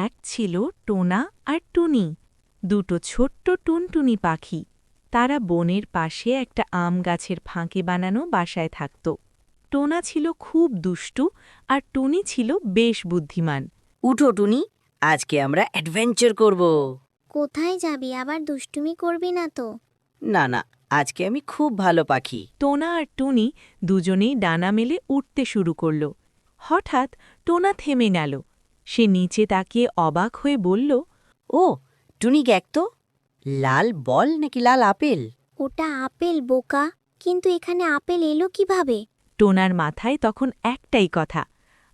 এক ছিল টোনা আর টুনি, দুটো ছোট্ট টুনটুনি পাখি। তারা বনের পাশে একটা আম গাছের ফাঁকে বানানো বাসায় থাকত। টোনা ছিল খুব দুষ্টু আর টুনি ছিল বেশ বুদ্ধিমান। উঠো টুনি, আজকে আমরা অ্যাডভেঞ্চার করব। কোথায় যাবি? আবার দুষ্টুমি করবি না তো? না না, আজকে আমি খুব ভালো পাখি। টোনা আর টুনি দুজনেই ডানা মেলে উঠতে শুরু করল। হঠাৎ টোনা থেমে গেল। সে নিচে তাকিয়ে অবাক হয়ে বলল, ও টুনি, দেখ তো, লাল বল নাকি লাল আপেল? ওটা আপেল বোকা, কিন্তু এখানে আপেল এলো কিভাবে? টোনার মাথায় তখন একটাই কথা,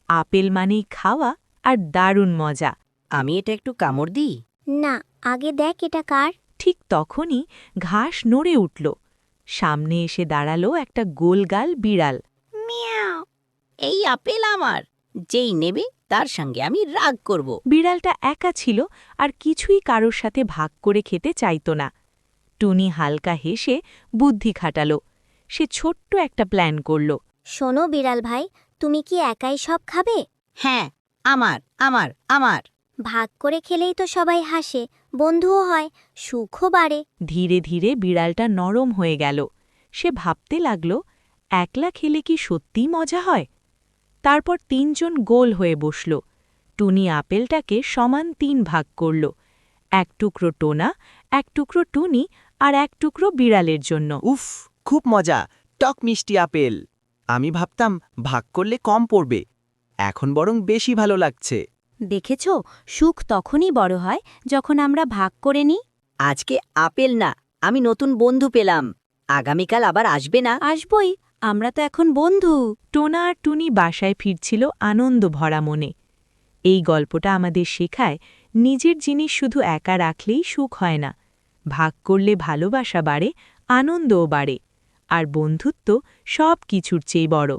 আপেল মানেই খাওয়া আর দারুণ মজা। আমি এটা একটু কামড় দিই। না, আগে দেখ এটা কার। ঠিক তখনই ঘাস নড়ে উঠল। সামনে এসে দাঁড়ালো একটা গোলগাল বিড়াল। মিয়াও, এই আপেল আমার, যেই নেবে তার সঙ্গে আমি রাগ করব। বিড়ালটা একা ছিল আর কিছুই কারোর সাথে ভাগ করে খেতে চাইত না। টুনি হালকা হেসে বুদ্ধি খাটাল। সে ছোট্ট একটা প্ল্যান করল। শোনো বিড়াল ভাই, তুমি কি একাই সব খাবে? হ্যাঁ, আমার আমার আমার। ভাগ করে খেলেই তো সবাই হাসে, বন্ধুও হয়, সুখও বাড়ে। ধীরে ধীরে বিড়ালটা নরম হয়ে গেল। সে ভাবতে লাগল, একলা খেলে কি সত্যিই মজা হয়? তারপর তিনজন গোল হয়ে বসল। টুনি আপেলটাকে সমান ৩ ভাগ করল। এক টুকরো টোনা, এক টুকরো টুনি আর এক টুকরো বিড়ালের জন্য। উফ, খুব মজা, টক মিষ্টি আপেল। আমি ভাবতাম ভাগ করলে কম পড়বে, এখন বরং বেশি ভালো লাগছে। দেখেছ, সুখ তখনই বড় হয় যখন আমরা ভাগ করে নিই। আজকে আপেল না, আমি নতুন বন্ধু পেলাম। আগামীকাল আবার আসবে না? আসবই, আমরা তো এখন বন্ধু। টোনা আর টুনি বাসায় ফিরছিল আনন্দ ভরা মনে। এই গল্পটা আমাদের শেখায়, নিজের জিনিস শুধু একা রাখলেই সুখ হয় না। ভাগ করলে ভালোবাসা বাড়ে, আনন্দও বাড়ে, আর বন্ধুত্ব সব কিছুর চেয়ে বড়।